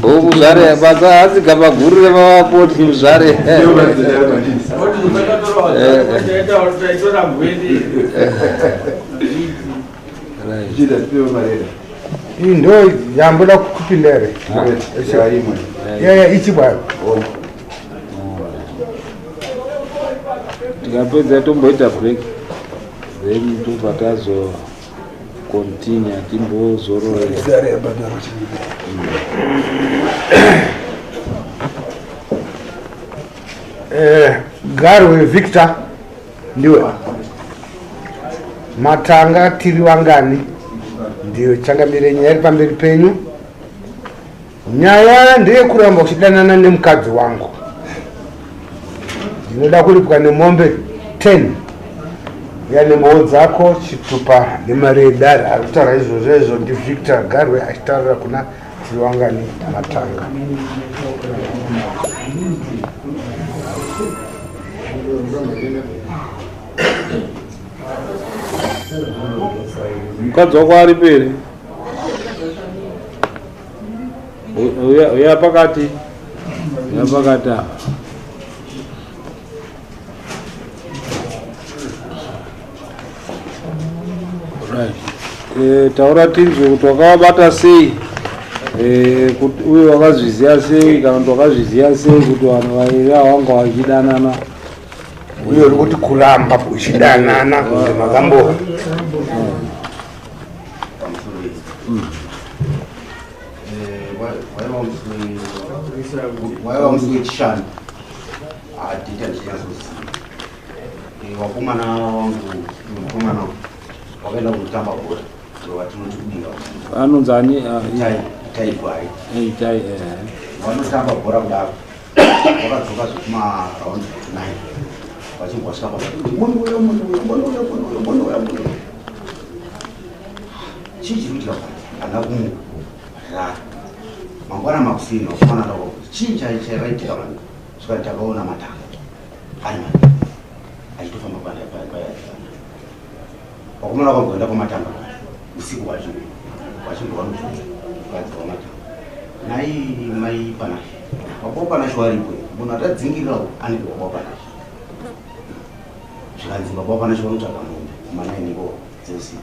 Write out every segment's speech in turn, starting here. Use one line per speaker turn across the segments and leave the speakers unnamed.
muzvare basa asika magurire mavapoti muzvare
ndo yamboda kupindere ichibwa
tikapedza tomboita break then tobva tazo continue timbozorora
Garwe Victor ndiwe Matanga tiri wangani ndiwe changamire nyaya pamberi penyu. Nyaya ndeye kuramba uchidanana nemukadzi wangu. Ndinoda kuripwa nemombe 10 yani mhou dzako chitupa nemari yedare. Arikutaura izvozvo ndi Victor Garwe achitaurira kuna tiri wangani Matanga.
mukadzi wako ari peri uya pakati apa right. Taura tinzwe kuti wakavabata sei uye wakazviziva sei kana kuti wakazviziva sei kuti vanhu vairi vanga vachidanana
uye uri kuti kuramba uchidanana kunze makambo
waiva musi wechishanu adita ndichinazoziva wakomana wangu mukomana wakaenda kutamba bhora watinoti kudinga
anonzani
taigwai vanotamba bhora kudaro vakadzoka zvekumaraundi 9 vachingwa svika chii chiri kuitika ana kumurara mangwana makusini wakomana dako chii chairaitika vanhu svika takaona Matanga ari mani achitofamba payazana wakomana wakangoenda kwaMatanga usiku wachingova nokadzi waMatanga nai mai Panashi wakwao Panashi waripo munhu atadzingirirawo anenge wakwao Panashi zvikanzi wakwao Panashi vanotsvaga mombe kumanainiko dzeusiku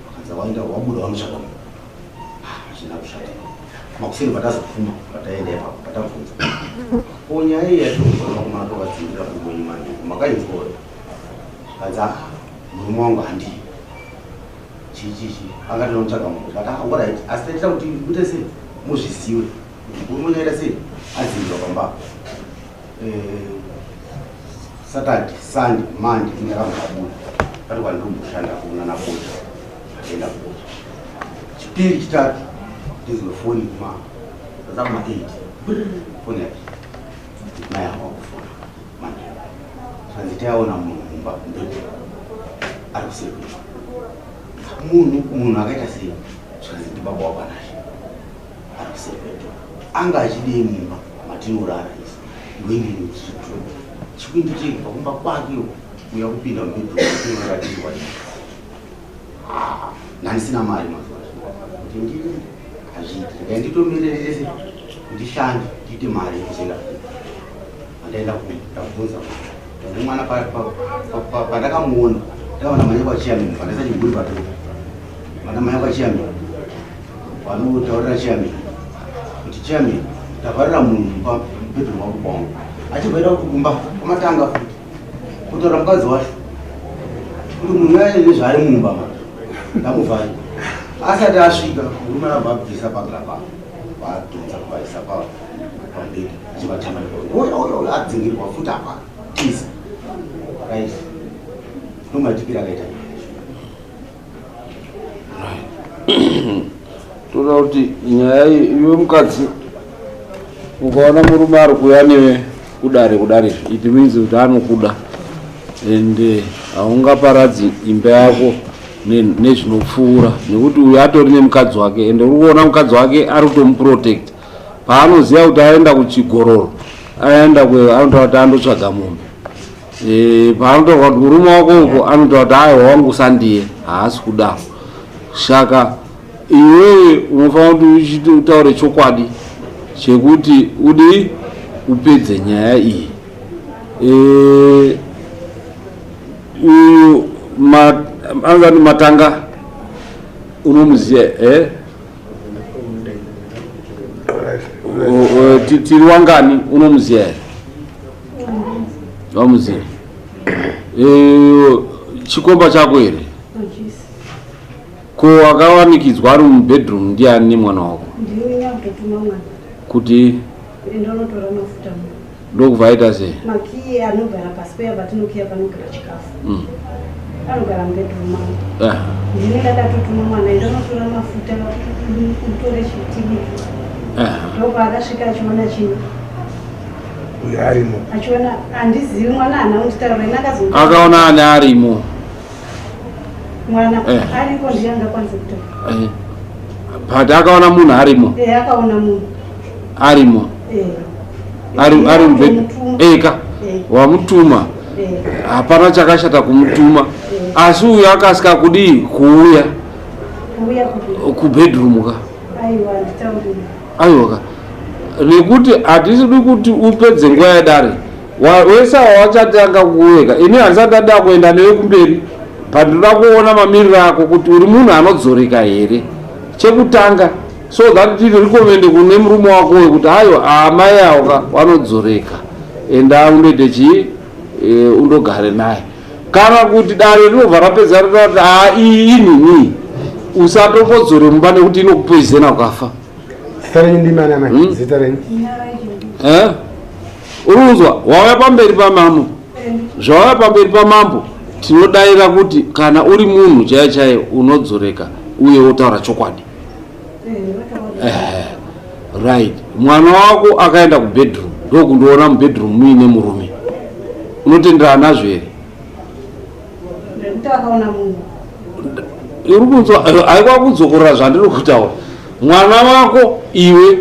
vakanzi waenda wabuda vanotsvaga mombe hazvina kushata makuseni patazopfuma pataenda ipapo patabvunza ko nyaya iyi yatinoona kumana tokadzingira kumweni manduku makainzwa zvikanzi murume wangu handii chichichi angati notsvaga mombe kati alright asi taitira kuti kuite sei muzviziwe murume unoita sei adzingira pamba Saturday, Sunday, Monday ndingakambobuda kati kwandomboshanda kuona nabota akaenda kuota chipiri chitatu ndizwe foni kuma 8 foni yake mai hapa kufona manje zvanzi tayaona mumba mbete ari kusekwesha munhu akaita sei zvanzi ndi baba waPanashi ari kusekwesha anga achidei mumba matinorara isi iwenini chipindi cheki pakumba kwake uya kupinda mubedroomrakatiwa nanisina mari mazuva kuti ndii hazviiti ndikanditomirerese ndishande ndiite mari yekuchenda andaenda ndabvunza mwana pandakamuona ndakaona mai kwachiyamini pandaisa chiguri patoo mana mai kwachiyamini vanotaurira chiyamini kuti chiyamini ndavharira munhu pabedroom wako kwangu achibvaida kuti kumba kwaMatanga futi kutaura mukadzi wacho kuti munhu aine nezvaari mumba ndamuvhari asati asvika murume abva abvisa pagrapa vadhonza kuvaisa pambedi achivatama adzingirwa futi apa tisa rait nomatikira akaita
toda kuti nyaya iwe mukadzi ukaona murume ari kuuya newe kudare it means kuti anokuda ende haungaparadzi imba yako nezvinopfuura nekuti uyu atori nemukadzi wake ende uri kuona mukadzi wake ari kutomuprotect paanoziva kuti aenda kuchigororo anotaura kuti andotsvaga mombe paanotaura kuti murume wako uko anotaura kuti aiwa wangu sandiye haasi kudaro Saka iwewe unofanira kuti utaure chokwadi chekuti udi upedze nyaya iyi. Uyu anzani Matanga unomuziya tiri wangani unomuziya here? Wamuziya. Chikomba chako here? Ko akawanikidzwa ari mubedroom ndiani mwana wako? Kuti ndokubvaita sei?
Maki anogara pasi peya patinokiya panogara chikafu. Anogara mubedroom mangu. Ndinenge ndatotuma mwana ndonotora mafuta utore chitivi. Ndopaakasvika achiona chino.
Uyu arimo.
Achiona handizivi mwana haana kunditaura ina akazonga.
Akaona ane arimo.
Mwana ariko ndiye angakwanisa kutaura.
But akaona munhu arimo.
Akaona munhu.
Arimo. Ari mubedroom. Eka. Wamutuma. Hapana chakashata kumutuma. Asi uyu akasika kudii kuuya kubedroom ka. Aiwa. Nekuti hatisidi kuti upedze nguva yadare. Wese wachatanga kuuya. Ini handisati ndada kuenda newe kumberi. Pandinoda kuona mamiriro ako kuti uri munhu anodzoreka here. Chekutanga so that tiri rekomende kune murume wako wekuti aiwa amai avo vanodzoreka. Enda undoite chii? Undogare naye. Kana kuti dare rinobva rapedza rati iyi inini usatopodzore mumba nekuti inokupoizena ukafa.
Zita renyu?
Urunzwa wauya pamberi pamambo. Zvauya pamberi pamambo tinodaira kuti kana uri munhu chaiye unodzoreka uye wotaura chokwadi. Right. Mwana wako akaenda kubedroom ndokundoona mubedroom muine murume. Unotenderana nazvo here? Uri kunzwa haikwa kudzokorora zvandiri kutaura. Mwana wako iwe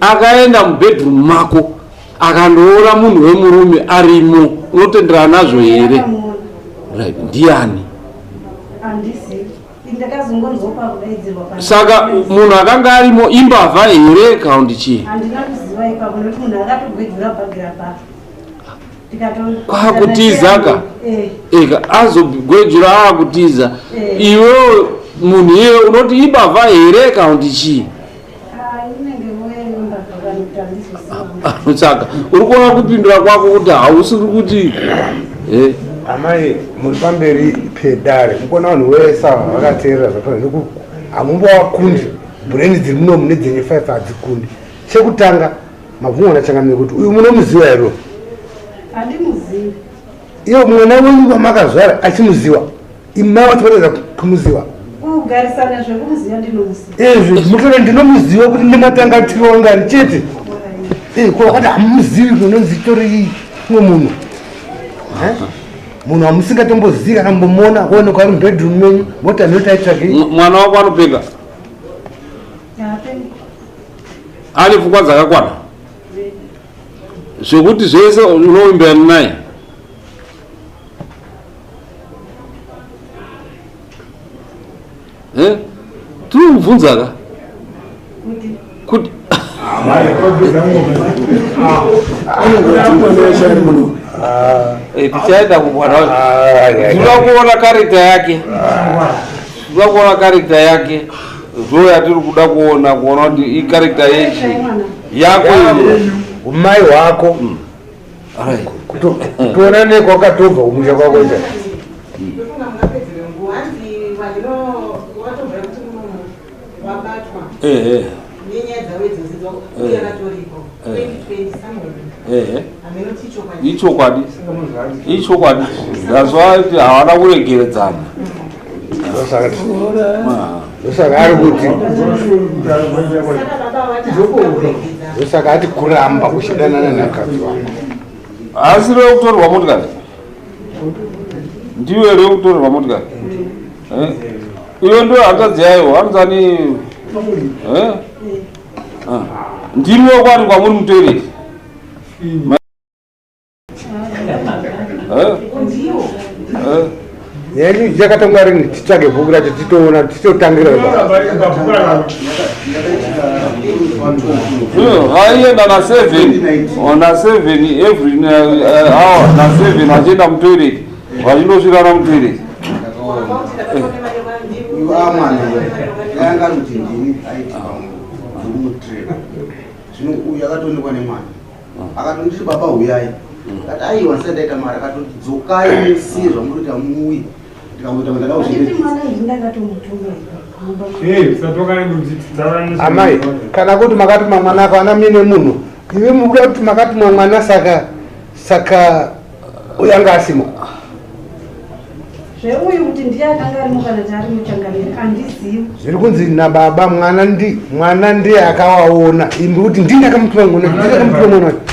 akaenda mubedroom mako akandoona munhu wemurume arimo. Unotenderana nazvo here? Right. Ndiani? Saka munhu akanga arimo imbavha here kana kuti chii? Kwakutiza ka? Eka azogwedzura akutiza. Iwe munhu iye unoti imbavha here kana kuti chii? Saka uri kuona kupindura kwako kuti hausiri kuti
amai muri pamberi pedare mukona vanhu vese vakateerera zvapanzvekuku hamumbovakundi bureni dziri muno mune dzenye 5 hadzikundi. Chekutanga mabvunga changamire kuti uyu munomuziva here?
Handimuzivi.
Iyo mwana wenyu wamakazvara achimuziva imai vatoratidza kumuziva?
Kugarisana zvekumuziva ndinomuziva.
Mutore ndinomuziva kuti ndimatanga tiriwangani chete. Kwakati hamuzivi kunonzi itori iyi kumwe munhu. Munhu wamusingatombozivi kana mbomona kuonekwa ari mubedroom menyu mota notaitsvake.
Mwana wako anopenga? Ane pfungwa dzakakwana zvekuti zvese unovimbirana naye? Tiri kubvunza ka kuti tichaenda kumwana tinoda kuona karita yake. Tinoda kuona karita yake. Ndo yatiri kuda kuona kuti ikarita yechi yako
umai wako kutoona nekwakatobva kumusha kwako cha
ichokwadi ndazvati havana kuregeredzana.
Ndosaka ari kuti ndosaka ati kuramba uchidanana nakadzi wangu.
Asi rekutorerwa motikari ndiwe rekutorerwa motikari iyo ndo hanzadzi yayo hanzani ndiriwo kwati kwamuri mutoireti
yani yakatanga rini titsvage bhuku racho titoona titotangira
aienda na 7 na 7 every hour na 7 achienda mutoilet vachindosvirana mutoilet
amwana yanga kuti ndini aiti mutrela zvino uyu akatonekwa nemwana akatonditi baba uyai kati aiwa ndisandaita mari akatoti dzokai musirwa muri kuti amuuyi
amai kana kuti makatuma mwana ako ana mine munhu iwe mukuda kuti makatuma mwana saka uyanga asimo
zveuyu kuti ndiye akanga arimo kana kuti ari muchangamiri handizivi
zviri kunzi nababa mwana ndiye akawaona imbi kuti ndini akamutuma mwana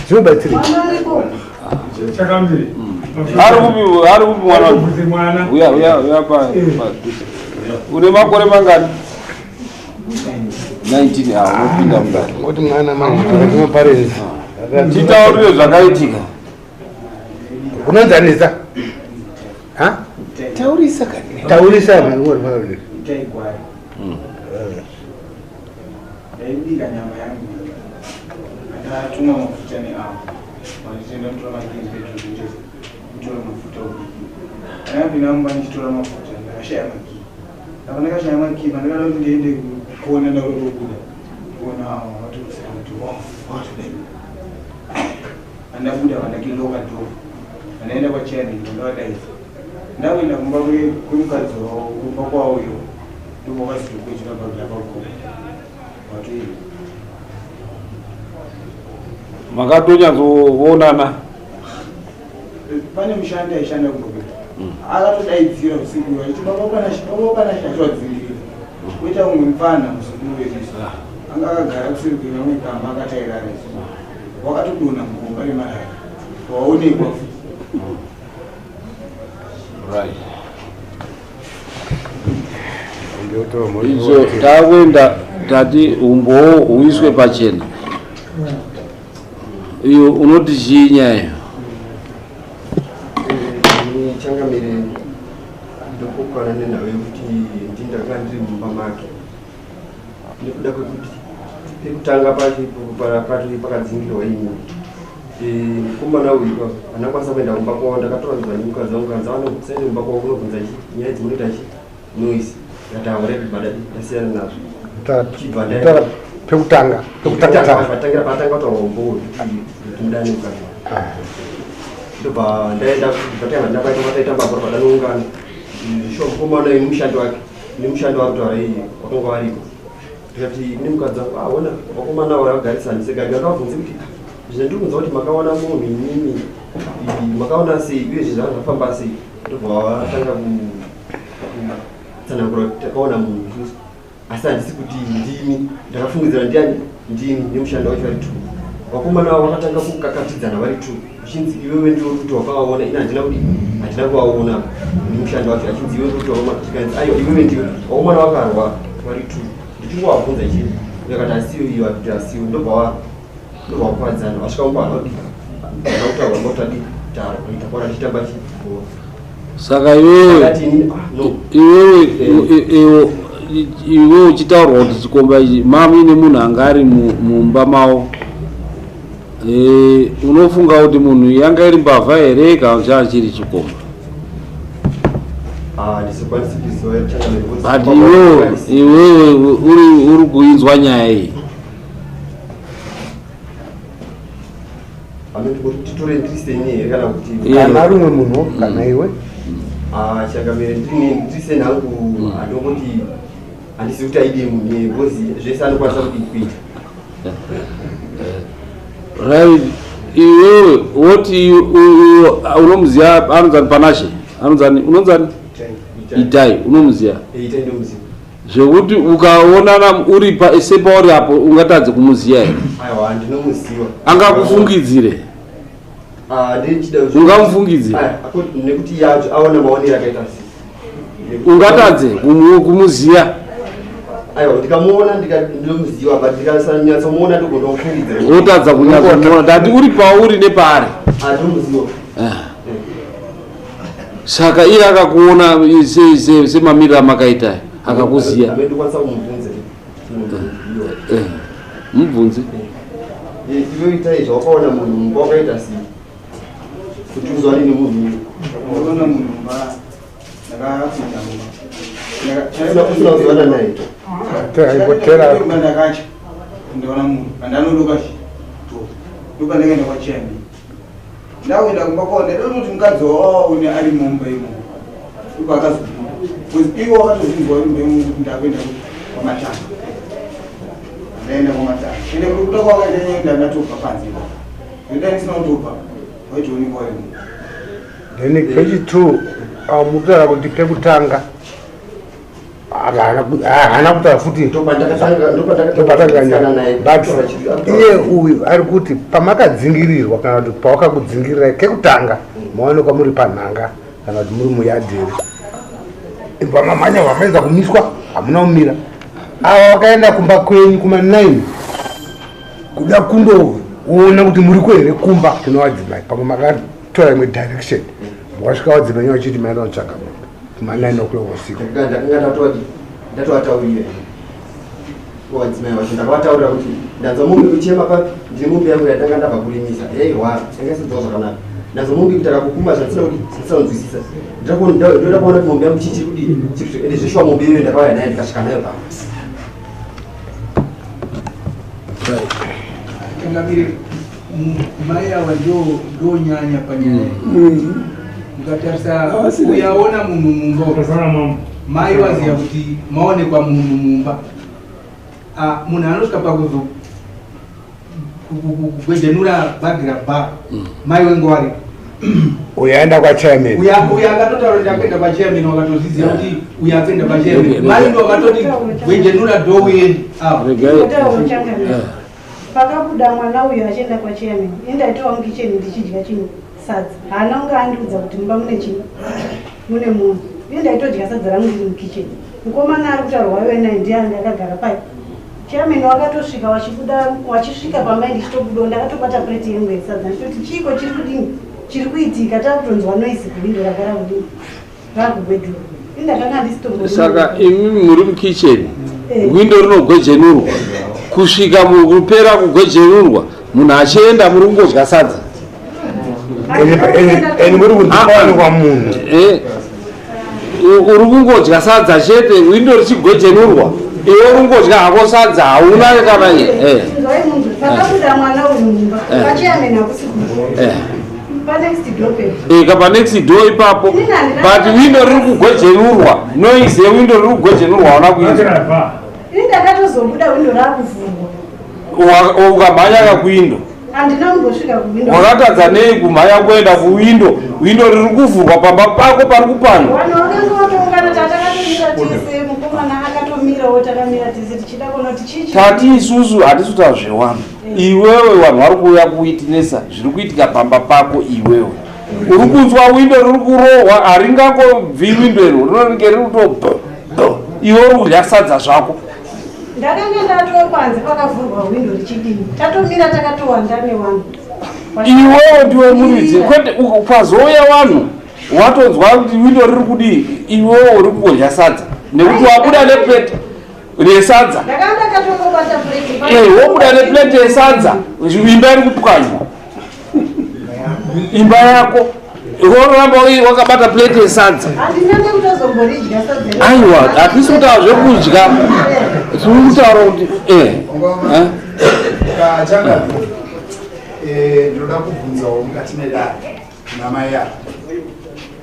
ndinobatsiri
ari kupi mwana uya pa une makore mangani 19 unopinda mudari
kuti mwana maparents
titaurire zvakaitika
unonzanisa taurisa
ndaibika nyama yangu ndatuma mafuta neapo vandichienda kutora magezi kutora mafuta ayambinamba ndichitora mafuta ndakashaya makii aka ndakashaya makii pandakada kuti ndiende kuona ndarokuda kuona vatosira kuti watodai andabuda vandakiloka dhova vandaenda kwachairiko ndavadaisa ndakuenda kumba kwemukadzi wavo kumba kwavoyo ndovakazitokwechikababakoko watoii
makatonyatsoonana
pane mushandi aishanda kungobe akatodaidzira usiku achiti baba ukanashashwadzingirira kuita umwe mupana musokunoverisa anga akagara kusiri kwevamwe kamba akatairaraiso wakatodona mugomba remarara waonekwa
izvo takuenda tati umbowo huiswe pachena iyo unoti chii nyayo
changamire ndokukwana nenawe kuti ndindakanga ndiri mumba make nekuda kwekuti pekutanga pakadzingirwa imi mukomana uyu andakwanisa kuenda kumba kwavo ndakatoranzwa nemukadzi wangu kanzi vanosaine kumba kwavo kunobvunza nyaya dzinoita chi noise ndataurei badadi ndasiyana nazvo
pekutanga
patangira kutaura umbowo kuti mudane mukadzi ndobva ndaenda ndakaita mabhora padanoungana mukomana uyu nemushandi wari kutaura iyi wakanga variko ndikati nemukadzi wangu aona vakomana vakagarisani segari akabvunza kuti zvino ndiri kunza kuti makaona munhu inini makaona sei uye zvizvanga zvafamba sei ndobva vatanga kutsanangura kuti takaona munhu isusu asi handisi kuti ndimi ndakafungidzira ndiani ndimi nemushandi wacho vari tu vakomana vavo vakatanga kukakatidzana vari tu achinzi iwewe ndiwo kuti wakavaona ina handina kuvaona nemushandi wacho achinzi iwewe kuti wakakanzi aiwa iwewe ndiwe vakomana vakarwa vari tu ndichingovabvunza chii yakati asiyo iyo akuti asiyo ndobva vakukwadzana vasvika mubana kuti akutaurwa ngotadi taitakwara tichitamba chibhora
saka iwe uchitaurwa kuti chikomba ichi mami nemunhu anga ari mumba mavo unofunga kuti munhu yanga iri mbavha here kana chaa chiri chikomba but iwewe uri kuinzwa nyaya iyi
titore ndiriseni here kana kuti
kana rumwe munhu kana iwe
changamire ndiriseni hangu handongoti handisi kuti aide munhu bhozi zvese anokwanisa kuti kuita
right iwewe woti unomuziva anonzani panashe anonzani unonzani itai unomuziva
itai ndomuziva
zvekuti ukaonana uri sepauri apo ungatadze kumuziva here
aiwa ndinomuziva
angakufungidzire ungamufungidzire
nekuti yacho aona maonero akaita sei
ungatadze kumuziva
aiwa ndikamuona ndinomuziva but ndikasanyatsomuona ndogondomufungidzira
wotadza kunyatsomuona ndati uri pauri nepari
ndinomuziva
Saka iye akakuona semamiriro amakaita akakuziya. Mubvunze.
Ivoita izvo wakaona munhu mumba wakaita sei? Kuti uzwane nemunhu
Unaona mumba ndakapinda mumba.
Usina kuzwana naye.
Aingotera
ndakacha ndiona munhu andanodoka ndoka ndakaenda kwachiyani ndauenda kumba kwone ndoti mukadzi une ari mumba imo ipo akazobuda iwo wakatozvinzwa kuti ndakuenda kwamatanga ndaenda kwamatanga ende kuda kwakaenda ndatopa panze ndoda ndisina kutopa waitoonekwa imo
then kwechitu mutara kuti pekutanga haana kutaura futi iye uyu ari kuti pamakadzingirirwa kana kuti pawakakudzingirirai kekutanga maonekwa muri panhanga kana kuti muri muyadheri pamamanya vamaedza kumiswa hamuna kumira ava vakaenda kumba kwenyu kuma9 kuda kundoona kuti muri kuhere kumba kunovadzimai pamwe makatora imwe direction makasvika vadzimai vachiti maenda kutsvaga kuma9 o'clock usiku
ndatoataurira wadzimai vacho ndakavataurira kuti ndanzwa mumbi kuchema papi ndine mumbi yangu yatanga ndabva kurimisa eihwa yangasidzawo zvakanaka ndanzwa mumbi kutara kukuma zvatisina kuti ndisanzwisisa ndoda kuona kuti mombe yangu chichiri kudii ende zveshuwa mombe iyoyo ndakauya naye ndikasvika nayo pamo
Ngabiri mai ava ndonyanya panyaya mukatarisa uyaona munhu mumba mai vaziva kuti maonekwa munhu mumba munhu anosvika pakuzo kugwejenura bhagi rabha mai wengo vari
uyu aenda kwachairman
uyu akatotaura kuti akuenda kwachairman wakatoziziva kuti uyu akuenda kwachairman mai ndo wakatoti gwejenura dho uyendi
pakabuda mwana uyu achienda kwachairman indaitowa mukicheni ndichidya chino sadza haana unge andiudza kuti mumba mune chino mune munhu indaitodya sadza rangu riri mukicheni mukomana ari kutaura wayoenai ndiani akagara pai chairman wakatosvika wachisvika pambai ndichitobudawo ndakatobata pleti yengu yesadza nditoti chiko chiri kudini chiri kuitika takutonzwa noisi kuwindo rakara kudini rakubedhuru indakanga ndisitombo
saka imi muri mukicheni windo rinogwejenurwa kusvika kupera kugwejenurwa munhu achienda muri kungodya sadza
muri kundipanikwa munhu
uri kungodya sadza chete windo richigwejenurwa iwe uri kungodya hako sadza hauna kana
pakabuda mwana uyu mumba kwachairman hakusi
panext door ipapo but windo riri kugwejenurwa noise yewindo riri kugwejenurwa hauna kuita
ndakatozobuda windo rakuvhurwa
ukamhanya kakuwindo
handina kumbosvika kuwindo
wakatadza nei kumhanya kuenda kuwindo windo riri kuvhurwa pamba pako pari kupanda
vanhu vakanga vakaungana tatakatomira tese mukomana akatomirawo takamira tese tichida kuona kuti chichi
tati isusu hatisi kutaura zvewanu iwewe vanhu vari kuuya kuwitinesa zviri kuitika pamba pako iwewe uri kunzwa windo riri kurohwa haringangobvi windo iro rinonge riri kuto iwe uri kudya sadza zvako
ndakanga ndatopanze pakavhurwa windo richidini tatomira takatowanda nevanhu
iwewe ndiwe muridzi kwete ukazouya vanhu watonzwa kuti windo riri kudii iwewe uri kungodya sadza nekuti wabuda neplete resadza
ndakanga ndakatongobata pleti
wobuda neplete yesadza imba iri kupwanywa imba yako iworamba wakabata plete yesadza
handinenge kutozomboridya sadza
aiwa hatisi kutaura zvekudya tiri kutaura kuti
kachanga ndinoda kubvunzawo mukati medare namai yako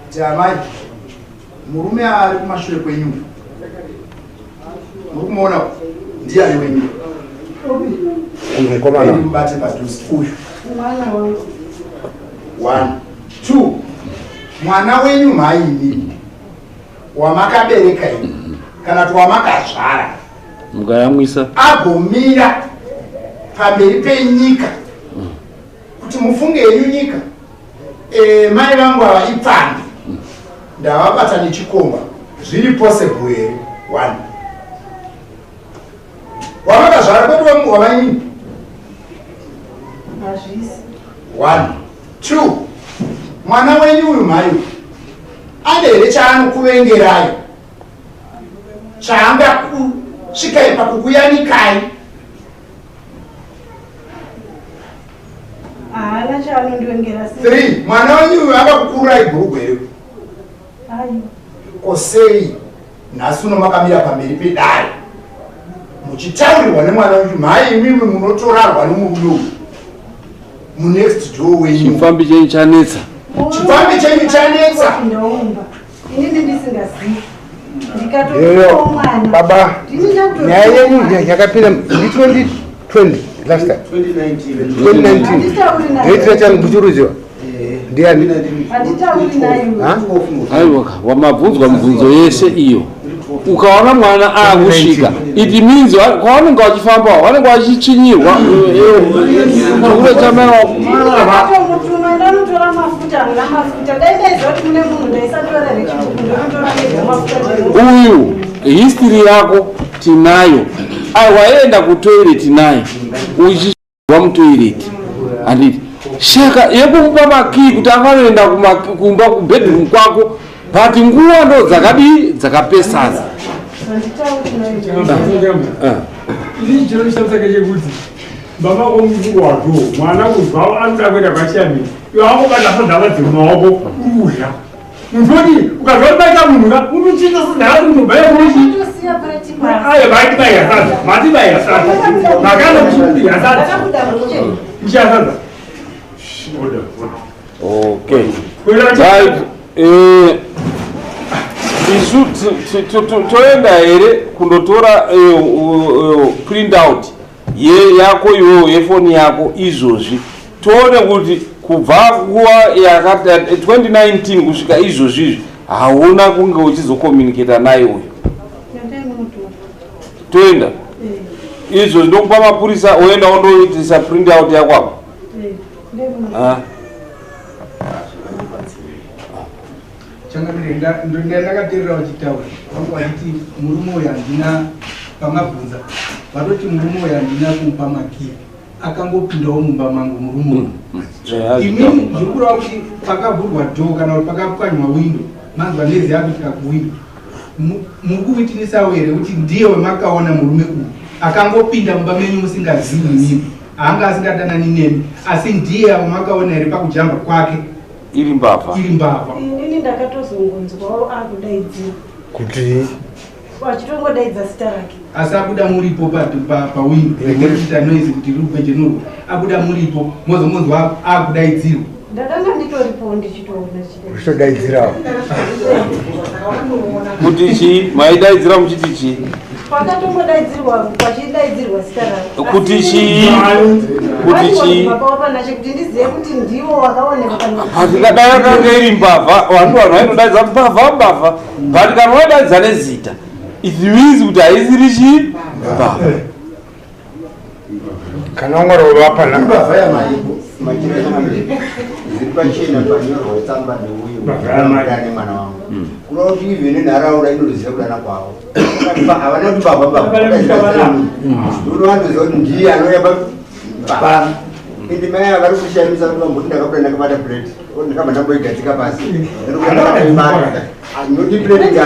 kuti amai murume ari kumashure kwenyu muri kumuona ndiani wenyu mubate padhuzi uyu
mwana wangu
1 2 mwana wenyu mhaini wamakabereka ini kana kuti wamakazvara
mukayamwisa
agomira pamberi penyika kuti mufunge yenyu nyika mai vangu ava ipfambi ndavabata nechikomba zviri possible here 1 wamakazvara kwedu wavaini
hazvisi
1 2 mwana wenyu uyu mhayo ane here chaanokuvengerai chaanga kusvikai pakukuyanikai?
haana chaanondiwengera
3 mwana wenyu akakukururai bhurugwa iri osei nhasi uno makamira pamberi pedare muchitaurirwa nemwana wenyu mhai imimi munotorarwa nemurume munext door wenyu.
Chifambi chenyu chanetsa.
Chifambi chenyu chanetsa.
inini ndisingazivi
Yo, baba, nyaya yenyu yakapinda ndi 2020 last time 2019 reitira changu kuchuruziwa ndiani
aiwa wamabvunzwa mibvunzo yese iyo ukaona mwana akusvika it means kwavanenge vachifamba vanenge vachichinyirwa chokure chamera uyu history yako tinayo aiwaenda kutoilet naye uchiwa mutoilet handiti shaka yekumupa makii kuti akanoenda kumba kubedroom kwako but nguva ndo dzakadii dzakapesana
ini chinoshamsaka chekuti baba omukuru mwana kubva anoda kuenda kwashami iwe akobatafa dzemaoko urya mutoti ukazvabaita munhuka unochita sedhaaunobhayaoaye vatibaya sadza matibaya sadza makanochiya sadza ichasadza
okay isu toenda here kundotora printout yako iwewo yefoni yako izvozvi toone kuti kubva nguva yakati 2019 kusvika izvozvizvi hauna kunge uchizokomunicata naye uyu toenda izvo ndokupa mapurisa oenda ondoitisa printout yakwako
ndakateerera uchitaura vachiti murume uyu handina pamabvunza vatoti murume uyu handina kumupa makii akangopindawo mumba mangu murume imini ndikurava kuti pakavhurwa dhoo kana kuti pakapwanywa windo manzwa nezi yakutika kuwindo muri kuitinisawo here kuti ndiye wemakaona murume uyu akangopinda mumba menyu musingazivi nini haanga asingadanani nemi asi ndiye wemakaona here pakujamba kwake
iri mbavha
inini ndakatozongonzwawo akudaidzira
kuti
achitongodaidza zita rake
asi akuda muripo pawindo ekuita noise kuti rupeje norwo akuda muripo mozomonzwa akudaidzirwa
ndakanga nditoripo ndichitoona
uchitodaidzirawo
kuti chii maidaidzira muchiti chii
pakatongodaidzirwa pachidaidzirwa zita rake
kuti chii kuti chii
kuti ndizive kuti ndiwo wakaoneka
hatikadai akanga iri mbavha vantu vainodaidza mbavha but kana waidaidza nezita it means kuti haisiri chii mbavha
kana umwaro wapana
mbavha yamaipo ziripachena panyorwa tsamba neuyu mwana wangu kurova kuti ivhe nenharaunda inoziva kudana kwavo havana kuti mbavha unowandoziva kuti ndiye anoyamba mbavha indi mai avari kushamisa kuti ndakabuda ndakamata plate ndikabva ndamboigadzika pasi noti plate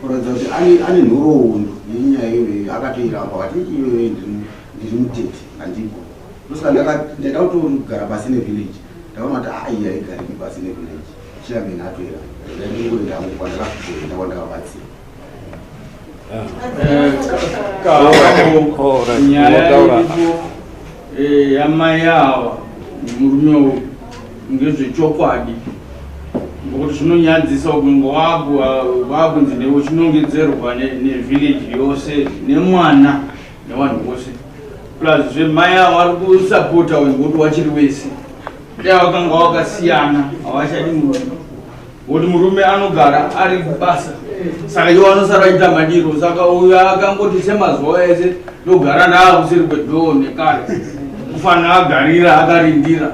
kuratidza kuti ane nhoroondo yenyaya iyoyo akatoiramba vati iyoyo ndiri mutete handipo nosaka ndaida kutogara pasi nevillage ndakaona kuti ai haigari pasi nevillage chairman atoera ndaingoenda hangu kwandakazoenda kwandakabatsira
nyaya iripo yamai ava murume uyu ngezvechokwadi ngokuti zvinonyadzisa ukungo wakunzi newe chinongedzerwa nevillage yose nemwana nevanhu vose plus zvemai avo vari kusapota ngokuti wachiri wese vakanga wakasiyana havachadi murume ngokuti murume anogara ari kubasa saka iwo anosara aita madiro saka uyo akangoti semazuva ese ndogara navo kuseri kwedhoo nekare kufanira agarira akarindira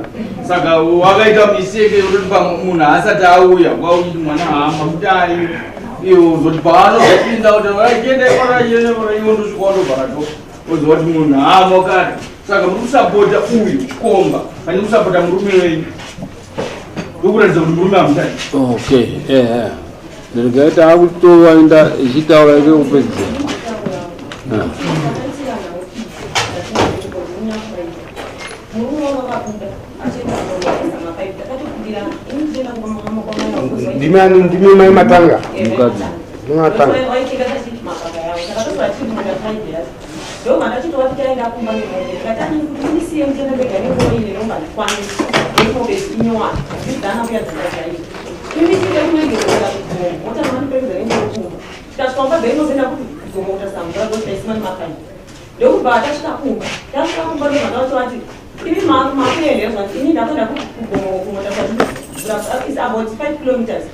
saka wakaita mistake yekuti munhu asati auya kwauti mwana hama kuti ai iwo uzoti paanozopinda kuti achienda iwo ndosvika wandobvarato uzoti munhu hama kati saka muri kusapota uyu chikomba pane kusapota murume wenyu ndokuratidza kuti murume hamutani.
Okay, ndirigaita akutowaenda ichitaura ike kupedzera.
ndime mai matanga
Mukadzi.
matanga
It's about 5 kilometers.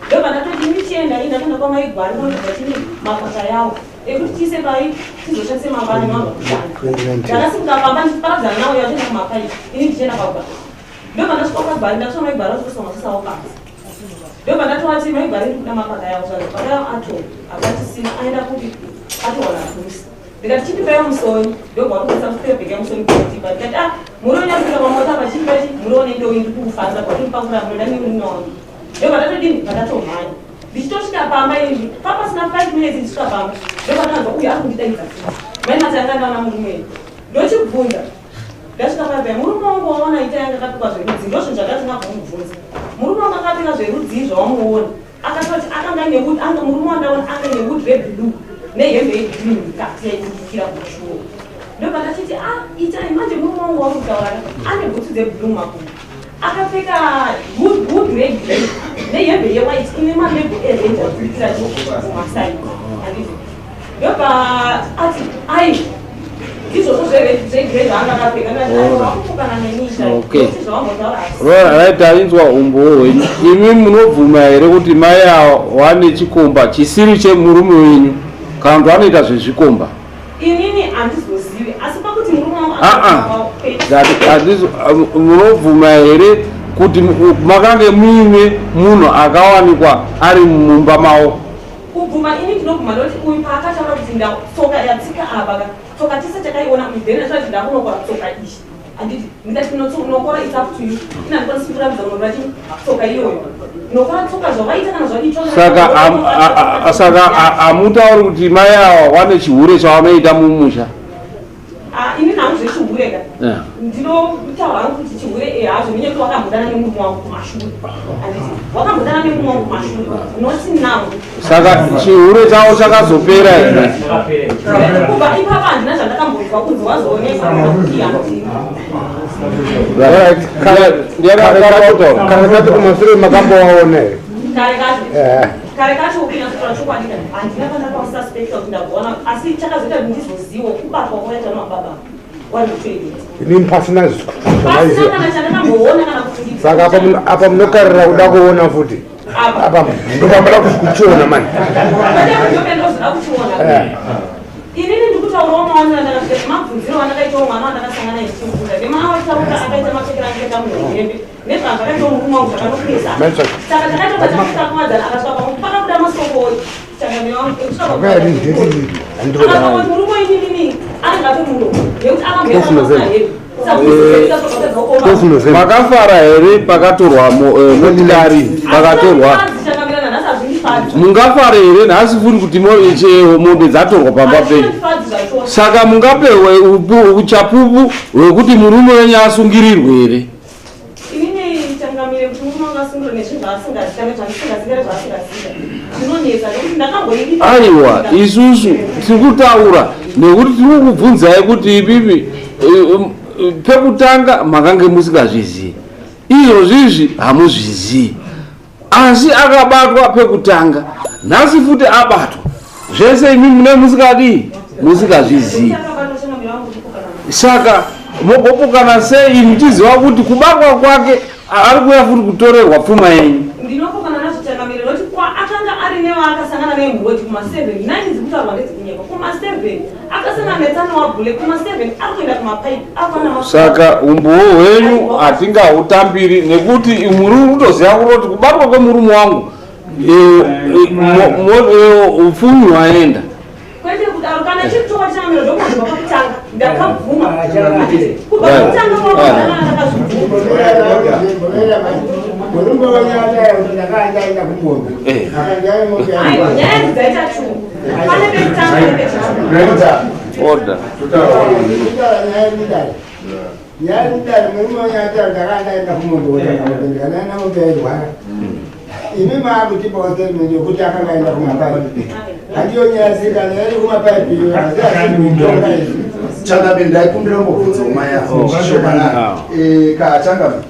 Ndoba ndatoti michenda indatanda kwamaigwari kwachini mapata yawo ekuti tise pai tizoshandise mangwani mangu kushanda ndakasimukapamba ndiparadzana nawo yachenda kumapai ini ndichenda pagwa ndoba ndasvika kwagwari ndasvika maigwari azvikusomasasawo pasi ndoba ndatoti maigwari ndikuda mapata yawo pata yawo ato akatisina aenda kuti atowana polisi ndikati chipipaya musoni ndoba wakuisa mustebheke yamusoni kuatipa ndikati muronyasvika pamota pachipechi murione ndowi ndikukufadza kwatiri pakura munoda neurinono ndoba ndatodini pandatomhanya ndichitosvika pamba izvi papasina 5 minutes ndisvika pamba ndoba ndanzwa uyu ari kundidaidza maimati anga ndaona murume ndochibvunza ndasvika pamba murume wangu waona ita yanga akapfeka zverudzi ndozvo zvakati ngabvomubvunza murume wangu akapfeka zverudzi zvawamuona akatoti akanga nekuti anga murume wandaona anga newood reblue nehembe yegreen mukati yaidikira kuchuo ndoba ndachiti itai manje murume wangu wakutaura ane bhutsu dzeblue makumbo akapfeka wood red nehembe yewhite ine malebo erenja kuitira kumasaidi ndoba ati ai izvozvo zvegred anga akapfeka akupukana
right ainzwa umbowo hwenyu imi munobvuma here kuti mai wane chikomba chisiri chemurume wenyu kana kuti anoita zvezvikomba?
inini handizozivi asi pakuti murume
munobvuma here kuti makange muine munhu akawanikwa ari mumba mavo?
kubvuma ini ndinobvuma ndokuti uyu paakataura kuti tsoka yatsika apa tsoka tese takaiona mudhene zvati ndakunokora tsoka ishi handiti ndikati nokora it's up to you ina ndikwanisi kuratidza munhu vati tsoka iyoyo nokora tsoka zvavaita kana
saka hamutauri kuti mai ava wane chihure chavanoita mumusha?
ini namuzvechihure ndinotaura kuti chihure hazvo minye kuti wakambodana nemunhu wangu kumashure handiti wakambodana nemunhu wangu kumashure noti now
saka chihure chavo chakazopera here?
kubva ipapa handina zvandakambonzwa kunzi wazoonekwa
kana tati kumashure makambowaona here
kare kacho ukinasora chokwadi handina pandakaususpecta kuti ndakuona asi chakazoita kuti ndizoziva kubatwa kwaita namababa
ini pasina
kana chandakamboona kana kufundisa
saka apa munokarira kuda kuona futi apa ndopambada kuchiona mani
ndozoda kuchiona inini ndikutaurawo mawanira ndakasvika mabvunziro wandakaitawo mwana wandakasangana nechikunda vemaavataura akaita mapfekera angeta muhembe nezvangu akaitawo murume wangu zvakanokwesa saka takatoka takutakavadzana akasvika pamwe pakabuda masokoi murume inini anengape muno nekuti akamboyaahembe
makafara here pakatorwa motikari pakatorwa mungafara here nhasi futi kuti mombe dzatorwa pamba penyu saka mungapewe uchapupu hwekuti murume wenyu asungirirwe here?
inini changamire kuti murume wangasungirwa nezvinhu zvaasingaziva zvinonetsa nekuti ndakamboiita
aiwa isusu tiri kutaura nekuti tiri kubvunzai kuti ipipi pekutanga makange musingazvizii izvozvizvi hamuzvizii asi akabatwa pekutanga nhasi futi abatwa zvese imi mune musikadii musingazvizii saka mogopokana sei muchiziva kuti kubatwa kwake ari kuya futi kutorerwa pfuma yenyu?
ndinopokana nazvo changamire noti akanga ari nevaakasangana nemhuri kuma7 9 dzikutaurwa ndedzekunyekwa kuma7
saka umbuwo hwenyu hatingautambiri nekuti muri utoziva kuti kubatwa kwemurume wangu upfumi hwaenda
ini maakuti bote mwenye kuti akangaenda kumapaipi handiyonyazika neri kumapaipi
Changamire ndaikumbira mbobvunza mai avo ka Changamire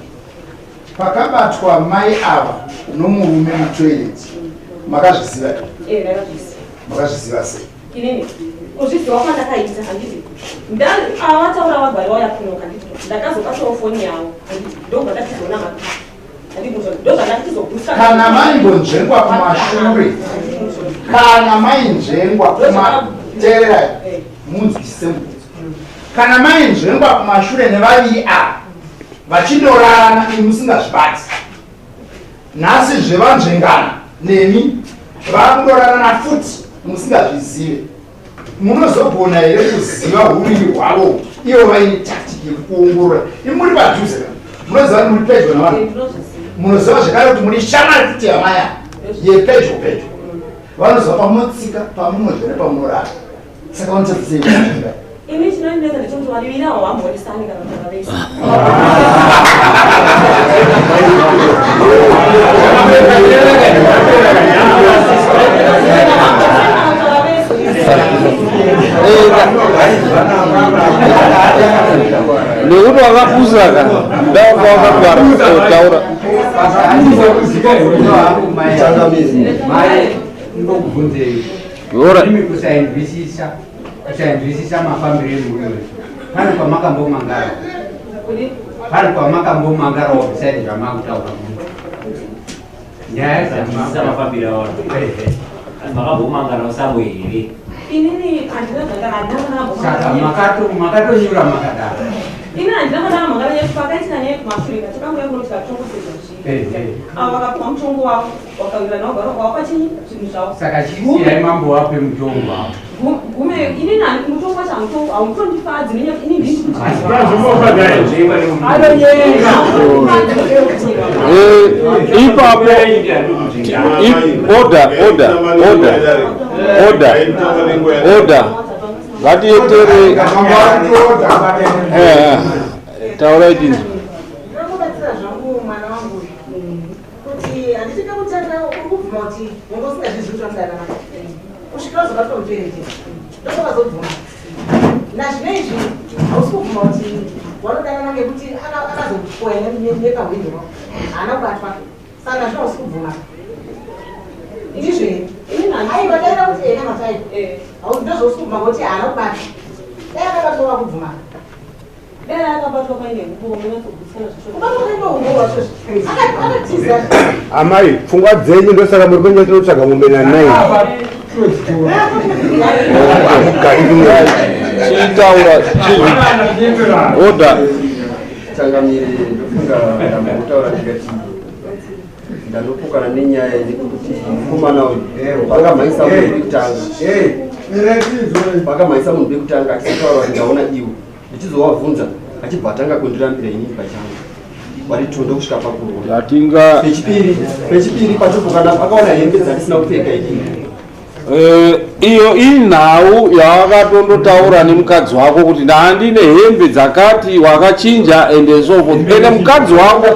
pakabatwa mai ava nomurume mutoilet makazviziva makazviziva sei
inini kuzviziva kwandakaita handiti avataura vagari vauya kunoka handiti ndakazobatawo foni yavo ndobva ndatizoona
kana maingonzvengwa kumashure kana mainzvengwa kumateera munzwisise mubvunzo kana mainzvengwa kumashure nevaviri ava vachindorarana imi musingazvibati nhasi zvevanzvengana nemi vakundorarana futi musingazvizive munozogona here kuziva uviri hwavo ivo vaine taktiki yekuongorora imi muri padhuze munoziva kuti muri pedyo navanhu munoziva zvekare kuti muri shamari kuti yamaya yepedyo pedyo vanoziva pamunotsika pamunozvere pamunorara saka vanotarisei
ini chinoendeza ndechoti vaviri avo vamborisani kana kutavavesa
nekuti wakapuzaka ndakakutaura
kusainzwisisa mafambiro emuriwe pane kwamakambomangarawo bisaidi zvamakutaura nyaya dzamafambiro awo makambomangarawo samwe here
inini
saka makatonyura makadaro
ini handinakadana magara yepakaitina neyekumashure katikangoyekunotika kutongosedza avo vakapuwa mutongo wavo wakawira naugaro kwavo pachinyi zvinhu zvavo
saka chisirai mambo wape mutongo wavo
gume inini mutongo wacho hautondifadzi ini ndikuti
ipapo oda ngatiyetere taurai dinzo
ndinokubatsira zvangu mwana wangu kuti handisvika kutanga urikubvuma kuti unge usingazvizvi kuti wamudana kusvika wazobatwa mutoerete ndokavazobvuma nazvinoizvi hausi kubvuma kuti wanodanana ngekuti akazopoya nepahwindo haana kubatwa saka nazvino hausi kubvuma izvizve aiwa daira kuti ena mataipo ndozvausi kubvuma kuti haana kubata dai akabatwa wakubvuma
amai pfungwa dzenyu ndosaka muri kunyatinotsvaga mumena nai
chitaura oda
Changamire ndofunga ndambotaura ndikati ndandopukana nenyaya yekuti mukomana uyu vakamhaisa munhu bekutanga achitaura kuti ndaona iwo ndichizovabvunza achibva atanga kundirambira inini pachangu waritondo kusvika pakurwa
yatinga
pechipiri patopukana akaona hembe dzandisina kupfeka inini
iyo inhau yawakatondotaura nemukadzi wako kuti ndandine hembe dzakati wakachinja ende sofo ende mukadzi wako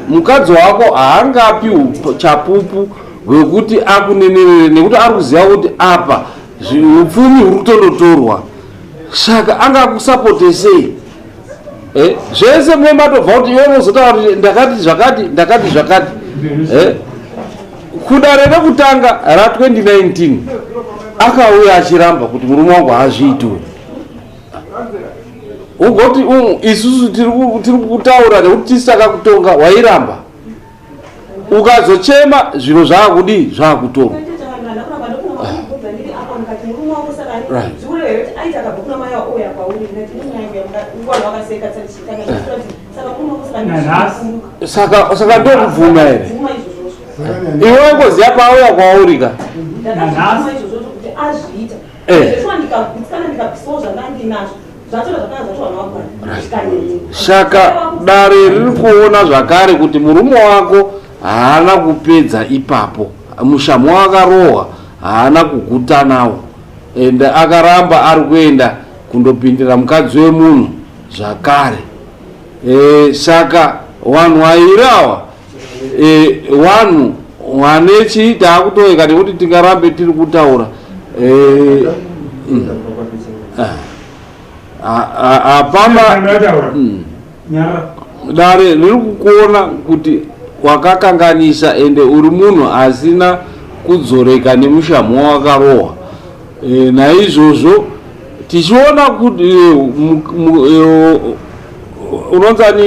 mukadzi wako haangapi chapupu hwekuti akunenerere nekuti ari kuziva kuti apa upfumi huri kutondotorwa saka angakusapote sei zvese mwe matobva kuti iwe unozotaura kuti ndakati zvakati kudare rekutanga ra2019 akauya achiramba kuti murume wangu haazviitiwe ugoti isusu tiri kutaura nekuti tisaka kutonga wairamba ukazochema zviro zvaakudi zvaakutorwa
zvikureva kuti aita akabva kuna mai auya kwauri ndati ngwana wakaseka saka
saka ndokubvuma here iwe ngoziya pauya kwaurika
ndakazvima izvozvo kuti azviita zveshuwa ndikagutsikana ndikapisawo zvanga ndinazvo zvatora zvakanga zvatorwa navagwana
shaka dare riri kuona zvakare kuti murume wako haana kupedza ipapo mushamo wakarohwa haana kuguta nawo ende akaramba ari kuenda kundopindira mukadzi wemunhu zvakare saka vanhu vairi ava vanhu wane chii taakutoeka nekuti tingarambe tiri kutaura apana dare riri kukuona kuti wakakanganisa ende uri munhu asina kudzoreka nemushamo wakarohwa naizvozvo tichiona kuti unonzani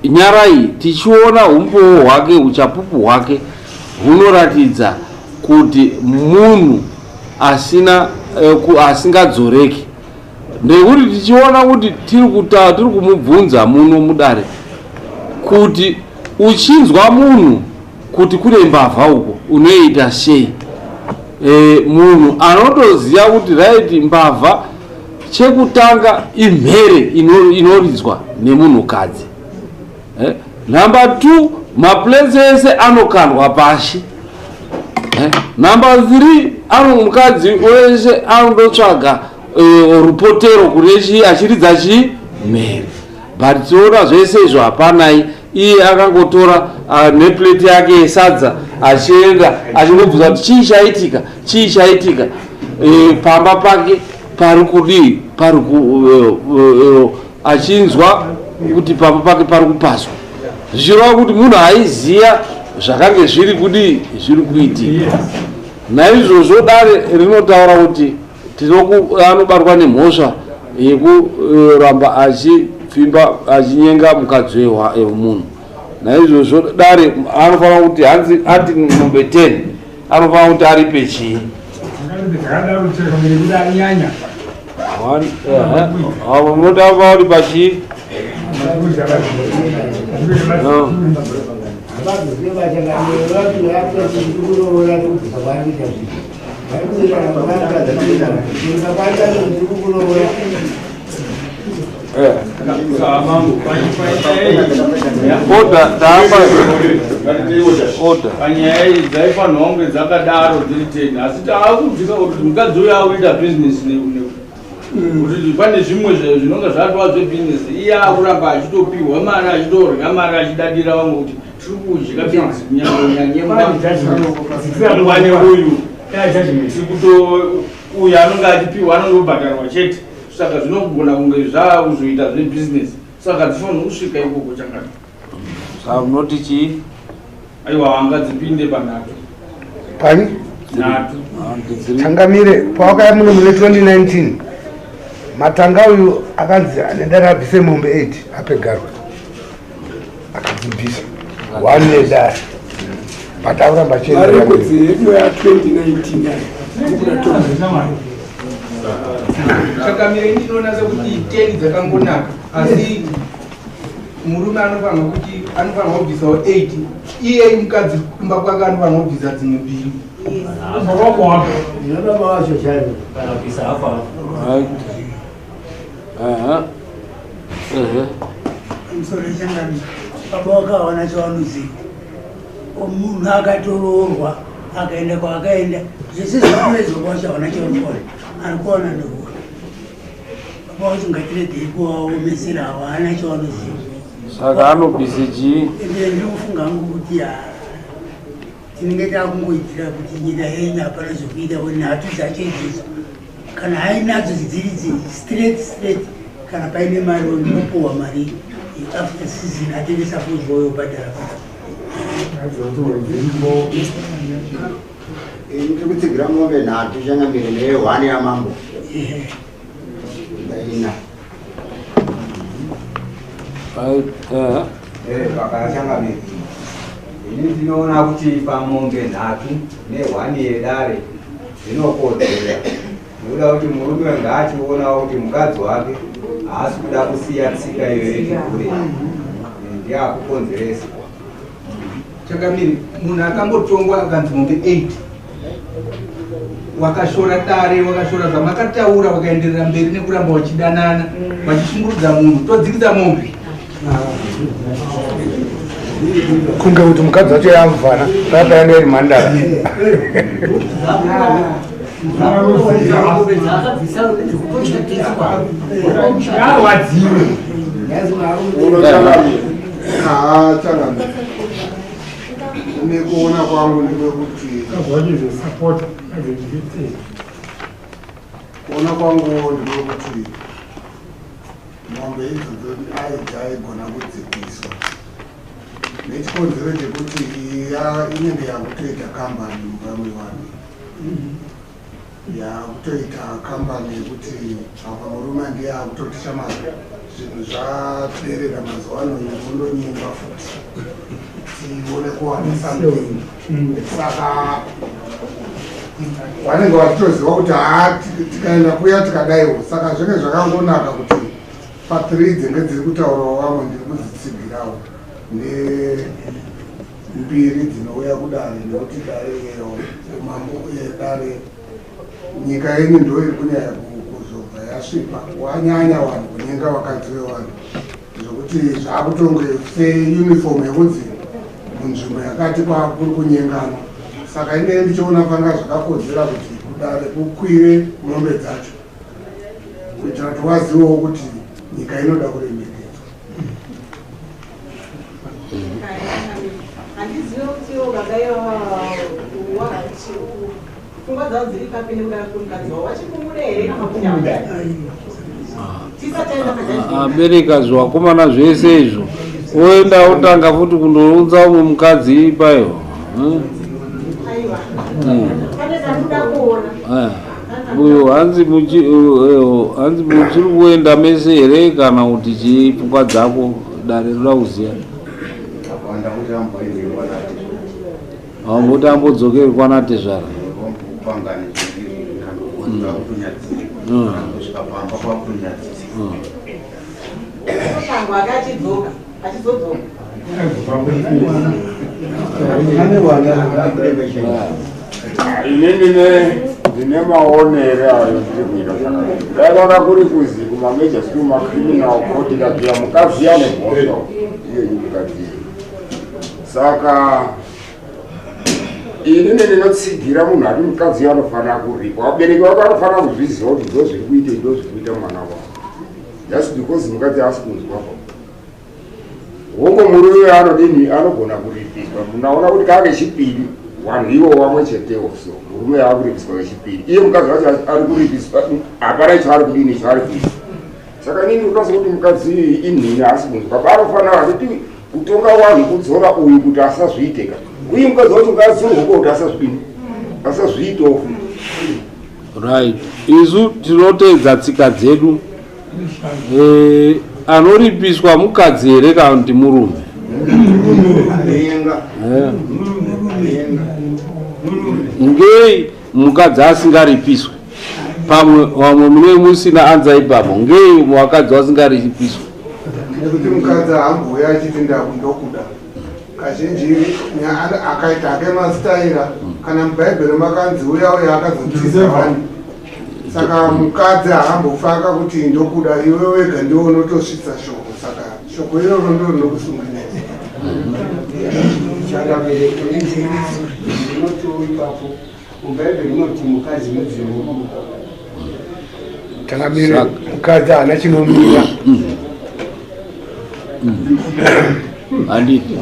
nyara iyi tichiona umbowo hwake uchapupu hwake hunoratidza kuti munhu asingadzoreki ndekuti tichiona kuti tiri kumubvunza muno mudare kuti uchinzwa munhu kuti kune mbavha uko unoita sei munhu anotoziva kuti raiti mbavha chekutanga imhere inoridzwa nemunhukadzi number 2 maplesi ese anokandwa pashi number 3 mukadzi wese anondotsvaga rupotero kunechi achiridza chimhere but tiona zvese izvo hapanai iye akangotora nepleti yake yesadza achienda achingobvunza kuti chii chaitika pamba pake pari kudii achinzwa kuti pamba pake pari kupaswa zvichireva kuti munhu aiziya zvakange zviri kudii zviri kuitika naizvozvo dare rinotaura kuti anobatwa nemhosva yekuramba achipfimba achinyenga mukadzi wemunhu naizvozvo dare anofanira kuti ati number 10 anofanira kuti ari pechii munotava uri pachii
panyaya idzi dzaifanira kunge dzakadaro dziri 10 asi taakubvisa kuti mukadzi uyo auita bhizinesi kuti pane zvimwe zvinonga zvatwa zvebhizinesi iye akuramba achitopiwa mari achitorya mari achidadira vamwe kuti tiri kudya bhizinesi kunyangonyangwane uyu uyu anonge achipiwa anongobhadharwa chete saka zvinogona kunge zvauzoita zvebhizinesi saka dzifanira kusvika ikoko chakati
saka unoti chii
aiwa wanga dzipinde panhatu
pani tangamire pawakaya muno mune 2019 matanga uyu akanzi anendara abvise mombe 8 apegarwa akadzibvisa 1 nedari but akuramba
chiendaarikudziyemo ya 2019
chakamire ndinonasa kuti 10 dzakangonaka asi murume anofanira kuti anofanira kubvisawo 8 iye mukadzi kumba kwake anofanira kubvisa dzimwe 2
musorechangani baba wakawana chavanoziva munhu akatoroorwa akaenda kwaakaenda zvese zvinoezorwa chawana chaunokona ari kuwana ndokuwa baba wacho ngatiredzeipoaomesera hawana chavanoziva
saka anobvise chii
ende ndikufunga hangu kuti tinenge takungoitira kuti nyika yenyu hapana zvokuita nhatu dzacho idzodzo kana hainadzo dziri straight kana paine mari unopohwa mari after season atenge suppose voyobhadhara
ndikutsigira mombe nhatu changamire neye 1 yamambo
vakachangamire
ini ndinoona kuti pamombe 3 ne1 yedare zvinokodzera nekuda kuti murume ngaachiona kuti mukadzi wake haasi kuda kusiya tsika iyo yechikure ndiyakukonzeresa
chakamiri munhu akambotongwa akanzi mombe 8 wakashora dare wakashora zvamakataura wakaenderera mberi nekuramba wachidanana vachishungurudza munhu todzikisa mombe
kunge kuti mukadzi wacho yamuvhana tata yange iri mhandara
nekuona kwangu ndekuti kuona kwangu ndekuti mombe idzodzo aigona kudzikiswa nechikonzero chekuti inenge yakutoita kambani muvamwe vanhu yakutoita kambani yekuti apa murume ndiye akutotisha zvinhu zvaderera mazuva ano kundonyimba futi tione kuwana something saka vanenge vachitoziva kuti tikaenda kuya tikadaiwo saka zvinge zvakangonaka kuti pa3 dzinge dziri kutaurawo vamwe ndiri kudzitsigirawo nembiri dzinouya kudare nekuti dare dare nyika yenyu ndo iri kunyanya kuzobva yasvipa wanyanya vanhu kunyenga vakadzi vevanhu zvokuti zvaakutonge seuniform yekunzi munzvimbo yakati kuri kunyengana saka ine ndichiona panga zvakakodzera kuti kudare kukwire mombe dzacho kuitira kuti wazivewo kuti nyika inoda kuremekedzwa.
handizivi kuti wakagaiwa pfungwa dzavo dziri kapinde kudara kumukadzi wavo vachikungure here namakunyama
abereka zviwakomana zvese izvo oenda otanga futi kundounza umwe mukadzi ipayo uyo hanzi muchiri kuenda mese here kana kuti chipfungwa dzako dare roda kuziya amboti ambodzokerwa natezvara
ndine maonere ayo ndikuita ndakaona kuri kuzi kumameja siku macriminal court ikabvira mukadzi ane mhoso iyo ikati saka ini ndinotsigira munhu ati mukadzi anofanira kuripwa vabereki vako anofanira kuzviziva kuti ndo zviri kuita mwana wavo just because mukadzi asi kunzwa hongo murume anodini anogona kuripiswa munaona kuti kake chipiri vanhu ivo vamwe chetewo so murume aakuripiswa kechipiri iye mukadzi wacho ari kuripiswa hapana icho ari kudini icho ari kuisa saka inini unoza kuti mukadzi inhini asi kunzwa baanofanira kuti kutonga vanhu kudzora uyu kuti asazviiteka uye mukadzi wacho ngaadzorwoko kuti asazviitawo
right isu tinoteedza tsika dzedu anoripiswa mukadzi here kana kuti murume ngei mukadzi asingaripiswe pamwe vamwe mune musina anza ipapo ngei wakadzi wasingaripiswe
nekuti mukadzi haambouya achiti ndakundokuda kazhinji akaita ake masitaira kana mubhaibheri makanzi uya uya akazotiza vanhu saka mukadzi haambofaka kuti ndokuda iwe wega ndiwo unotosvitsa shoko saka shoko iroro ndo rinokusungirira
takamire mukadzi haana chinomira
handiti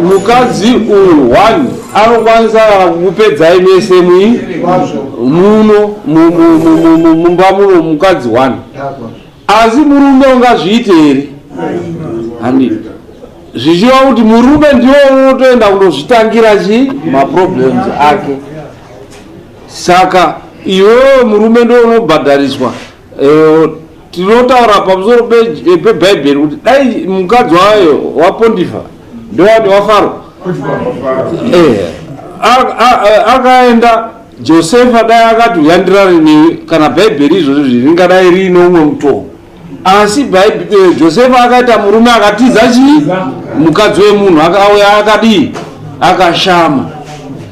mukadzi uyu 1 anokwanisa kupedza mese muno mumba muno mukadzi 1 asi murume ungazviite here handiti zvichiva kuti murume ndiwo unotoenda kundozvitangira maproblems ake saka iwewe murume ndo unobhadhariswa tinotaura pamusoro pebhaibheri kuti dai mukadzi wayo wapondifa ndoani wafaro akaenda Josefa dai akati uyandirane newe kana bhaibheri izvozvo zviringadai riino umwe mutoo asi Josefa akaita murume akatiza chii mukadzi wemunhu akauya akadii akashama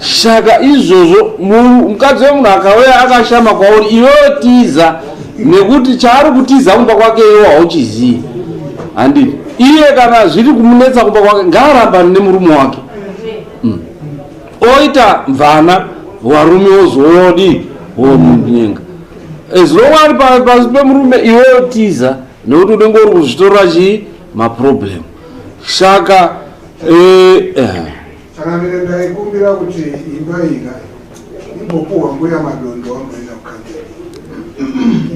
saka izvozvo mukadzi wemunhu akauya akashama kwauri iwewe tiza nekuti chaari kutiza kumba kwake iwe hauchizivi handiti iye kana zviri kumunetsa kumba kwake ngaarambane nemurume wake oita mvana varume wozodi womunyenga ezilongo ari pasi pemurume iwewe tiza nekuti unenge uri kuzvitorera chii maproblem saka
saka mine ndaikumbira kuti imba ina imbopuhwa mbuya madondo wamboenda kukandeli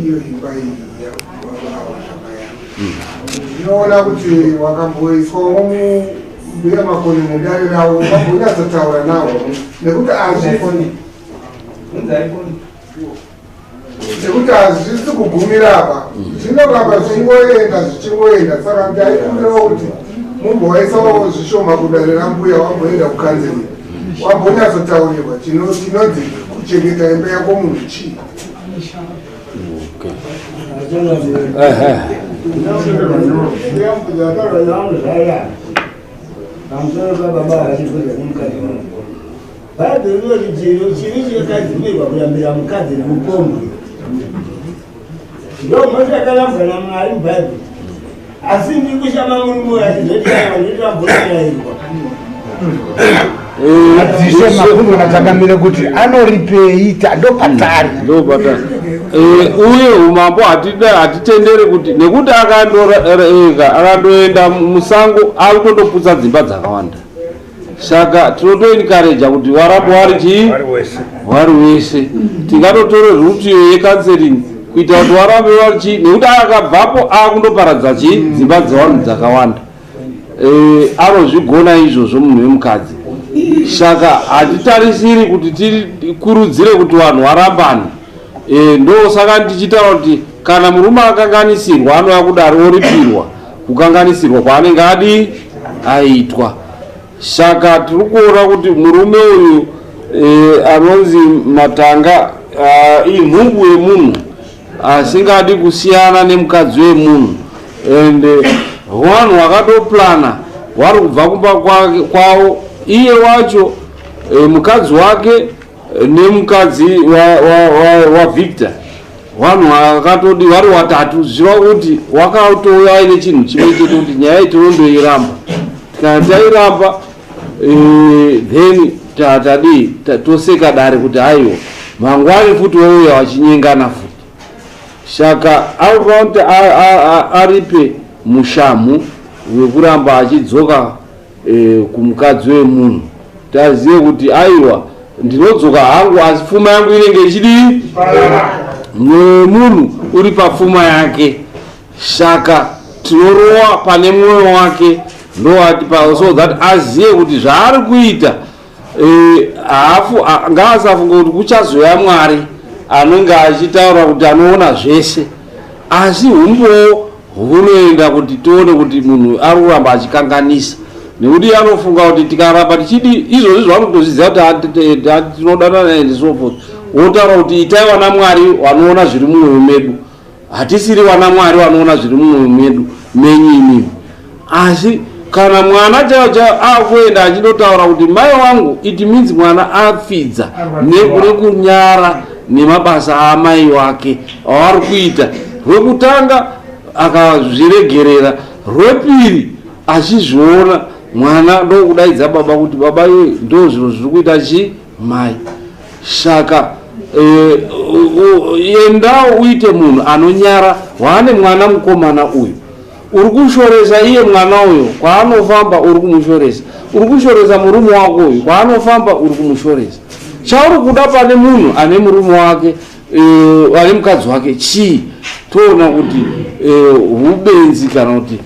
iyo imba iyi yavava zvakayama inoona kuti wakamboiswawo mbuya makoni mudare ravo vambonyatsotaura navo nekuti nekuti hazvisi kugumira apa zvinoramba zvichingoenda saka ndaikumbirawo kuti mumbowaisawo zvishoma kudare rambuya wamboenda kukanzeli wambonyatsotaurirwa chinonzi kuchengeta imba yako munhu chii
bhaibheri rinoti chivi chakadzimirwa kurambira mukadzi nemukombe ndo motakarambwa namwari mubhaibheri asi ndikushama murume achizotaaaitamboirayirwa
adzise makundu atakamire kuti anoripeita ndopatari
uye umambo hatitendere kuti nekuti akandoenda musango ari kutondoputsa dzimba dzakawanda saka tinotoenikareja kuti waramba wari chii wari wese tingatotore rutiyo yekanseling kuita kuti warambe wari chii nekuti akabvapo akundoparadza chii dzimba dzevanhu dzakawanda anozvigona izvozvo munhu wemukadzi saka hatitarisiri kuti tikurudzire kuti vanhu varambane ndo saka tichitaura kuti kana murume akanganisirwa anouya kudari oripirwa kukanganisirwa kwaanenge adi aitwa saka tiri kuona kuti murume uyu anonzi Matanga imhungu yemunhu asingadi kusiyana nemukadzi wemunhu ende vanhu vakatoplana vari kubva kumba kwavo iye wacho mukadzi wake nemukadzi wa Victor vanhu vakatodi vari watatu zviva kuti wakatouya aine chinhu chimwe chete kuti nyaya itirondoiramba kana tairamba then tatadii toseka dare kuti haiwa mangwani futi wauya wachinyengana futi saka anofanira kuti aripe mushamu wekuramba achidzoka kumukadzi wemunhu tazive kuti aiwa ndinodzoka hangu asi pfuma yangu inenge ichidii munhu uri papfuma yake saka tinorowa pane mwoyo wake ndoati so that azive kuti zvaari kuita ngaasafunga kuti kuchazoya mwari anenge achitaura kuti anoona zvese asi humbowo hunoenda kuti tione kuti munhu ari kuramba achikanganisa nekuti anofunga kuti tikaramba tichidi izvozvi zvanotozviziva kuti tinodana naye ndisopoti wotaura kuti itai vana mwari vanoona zviri mumwoyo medu hatisiri vana mwari vanoona zviri mumwoyo medu menyini asi kana mwana chaicho akuenda achinotaura kuti mai wangu it means mwana afidza nekunyara nemabasa amai wake avari kuita rwekutanga akazviregerera rwepiri achizviona mwana ndokudaidza baba kuti baba iwe ndo zviro zviri kuita chi mai saka endawo uite munhu anonyara waane mwana mukomana uyu uri kushoresa iye mwana uyo kwaanofamba uri kumushoresa uri kushoresa murume wako uyu kwaanofamba uri kumushoresa chauri kuda pane munhu ane murume wake ane mukadzi wake chii toona kuti ubenzi kana kuti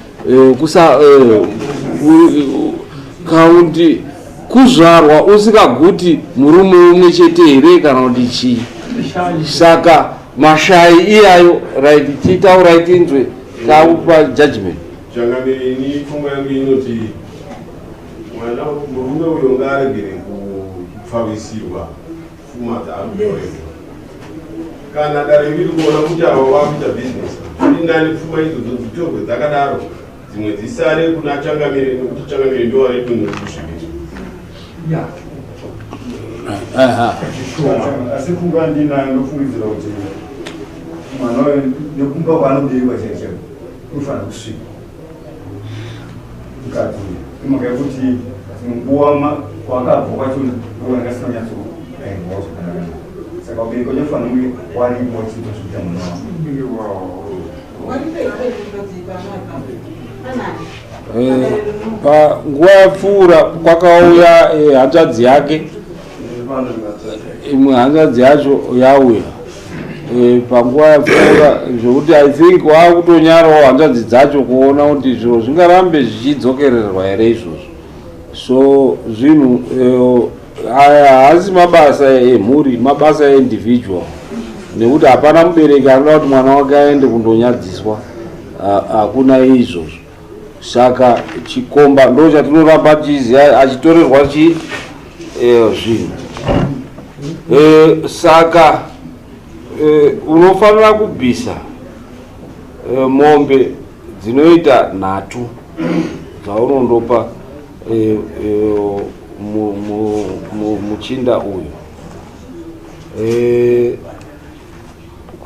kauti kuzvarwa usikaguti murume umwe chete here kana kuti chii saka mashai iyayo right titaurai tinzwe taupa judgment
changamiri ini pfungwa yangu inoti mwana murume uyo ngaregere kupfavisirwa pfuma dzaarikutoresa kana dare riri kuona kuti ava vakuita bhizinesi iri nani pfuma idzodzo dzitorwe dzakadaro dzimwe dzisare kuna changamire nekuti changamire ndo vari dunhu kusvibiri
asi kunga ndinofungidzira kuti mwana wayo nekumba kwaanoberekwa chaichaiwo unofanira kusvika mukati imaka yekuti nguva kwakabva kwacho kuoneka sina nyatsoaingwawo zvakanaka saka ubereko unofanira kunge waripo chiito zvekuita mwana
wavo panguva yapfuura kwakauya hanzvadzi yake imwe hanzvadzi yacho yauya panguva yapfuura zvokuti I think wakutonyarawo hanzvadzi dzacho kuona kuti zviro zvingarambe zvichidzokererwa here izvozvo. So zvinhu aya haasi mabasa emhuri, mabasa eindividual, nekuti hapana mubereki anoda kuti mwana wake aende kundonyadziswa, hakuna izvozvo. Saka chikomba ndo chatinoramba tichiziva achitorerwa zvinhu. Saka unofanira kubvisa mombe dzinoita nhatu dzaunondopa muchinda uyu.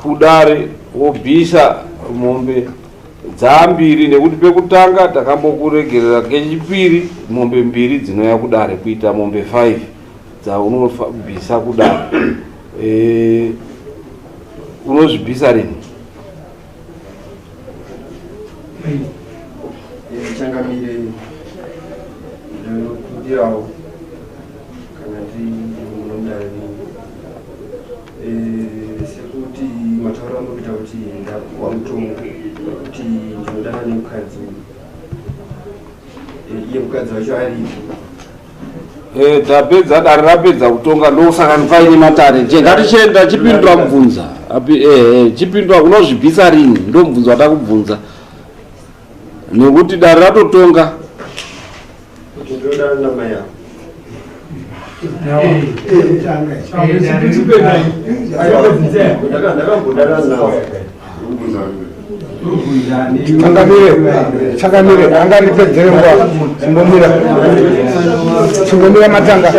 Kudare wobvisa mombe dzambiri, nekuti pekutanga takambokuregerera kechipiri mombe mbiri dzinouya kudare kuita mombe 5 dzaunobvisa kudare. Unozvibvisa rini?
Changamire ndinokudirawo kana ndimunomudare sekuti matauro anokuita kuti ndapuwa mutombo kuti ndinodana nemukadzi iye mukadzi wacho aripo.
Tapedza dare rapedza kutonga ndosaka ndipaine matare nje ngatichenda chipindura mubvunza chipindura unozvibvisa rini ndo mubvunzo watakubvunza, nekuti dare ratotonga
ndodana namai yako ndakambodana nawo
Changamire angaripedzere nguva chimbomira matanga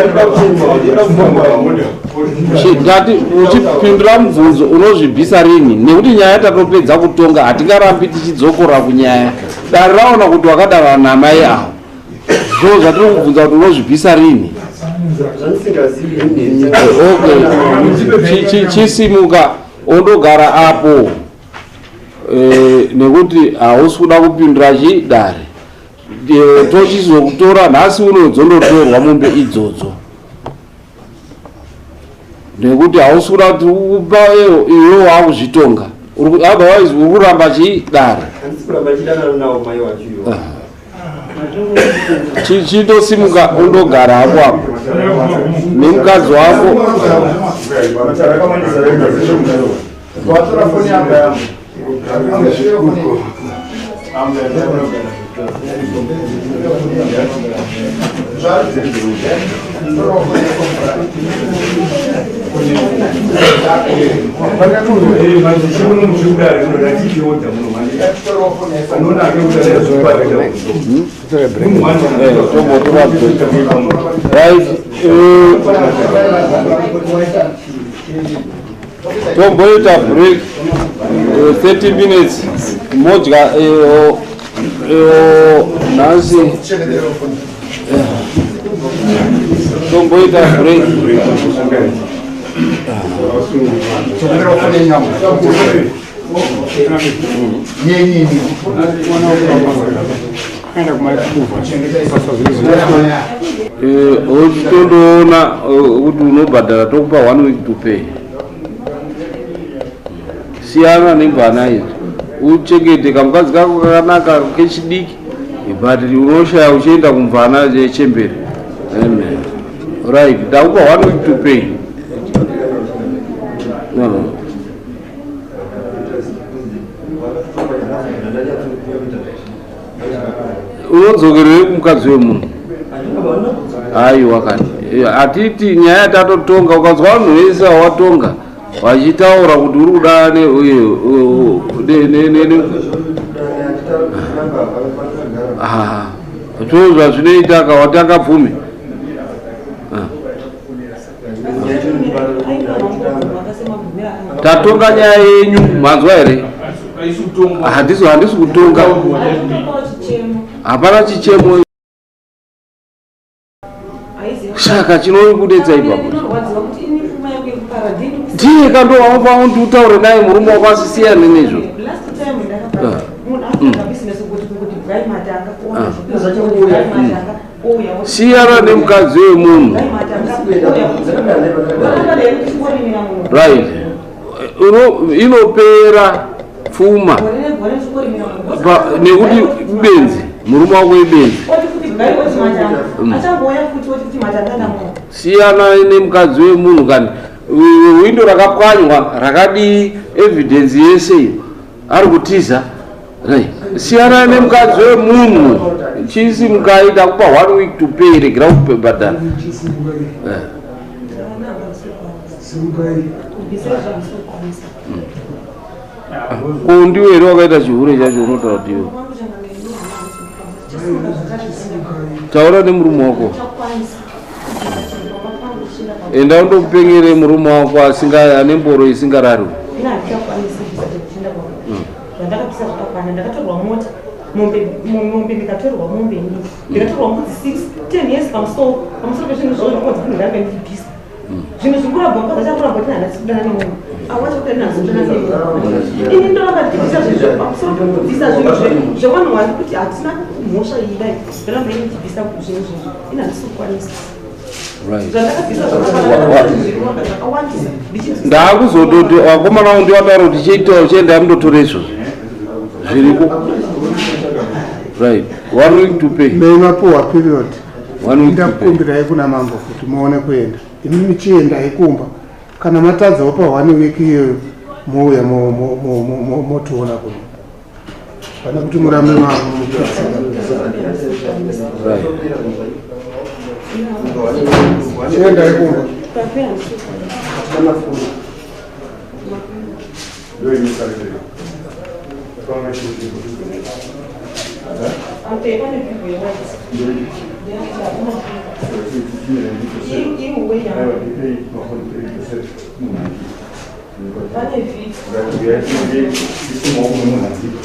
ndati uchipindura mubvunzo unozvibvisa rini, nekuti nyaya tatopedza kutonga hatingarambi tichidzokora kunyaya. Dare raona kuti wakadanana namai avo, zvo zvatiri kubvunza kuti unozvibvisa rini. Chisimuka ondogara apo, nekuti hausi kuda kupindura chidare. Tochizokutora nhasi unodzondotorwa mombe idzodzo, nekuti hausi kuda kuti upa iwe wakuzvitonga. Otherwise uri kuramba chidare. Chindosimuka undogara hapo hapo nemukadzi wako. Tomboita break 30 minutes modya nansi tomboita break uchitondoona kuti unobhadhara tokupa 1 week to pay. Siyana nembana idzi uchengete kamukadzi kako kakanaka kechidiki, but unoshaya uchienda kumvana chemberi. Right, ndakupa 1 week to pay. Unodzokerere kumukadzi wemunhu. aiwa kati atiti nyaya tatotonga ukazwa vanhu vese watonga vachitaura kuti uri kuda tozva zvinoita kawatanga pfumi tatonga nyaya yenyu manzwa here handisi kutonga hapana chichemo saka chinokudetsa ipapo ndiye kandovamupa nditaure naye murume wako asisiyane nezvo siyana nemukadzi wemunhu right inopera pfuma nekuti benzi murume wako ibenzi siyana nemukadzi wemunhu kani windo rakapwanywa rakadii evidence yese iyo ari kutiza siyana nemukadzi wemunhu chisi mukaita kupa 1 week to pay regira kubhadhara ndiwe here wakaita chihure chacho unotaura kuti iwe taura nemurume wako enda undopengere murume wako ane mboro isingararwi
ndakatorwa mota mombe ndikatorwa mombe nyingi ndikatorwa mbudzi 10 years pamusoro pezvinhu zvonodzi kundiramba ndibhisa zvinhu zvikurabva mukadzi achakuramba kuti handasi kudana nemunhu awacho kuti ndinazodana nemunhu ini ndoramba ndibhisa zvinhu pamusoro pekubvisa zvinhu zvevanhu wari kuti hatina mhosva iyi dai ndoramba ini ndibhisa zvinhu zvinhu ini handisi kukwanisa
ndakuzototi wakomana wao ndiwataura kuti cheitawo chienda mundotora izvozvo zviriko right 1 week to pay
meimapuwa period ndakukumbirai kuna mambo kuti muone kuenda ini michienda ikumba kana matadzawo pa 1 week iyoyo mouya motiona kuno pana kuti murambe chienda ikumba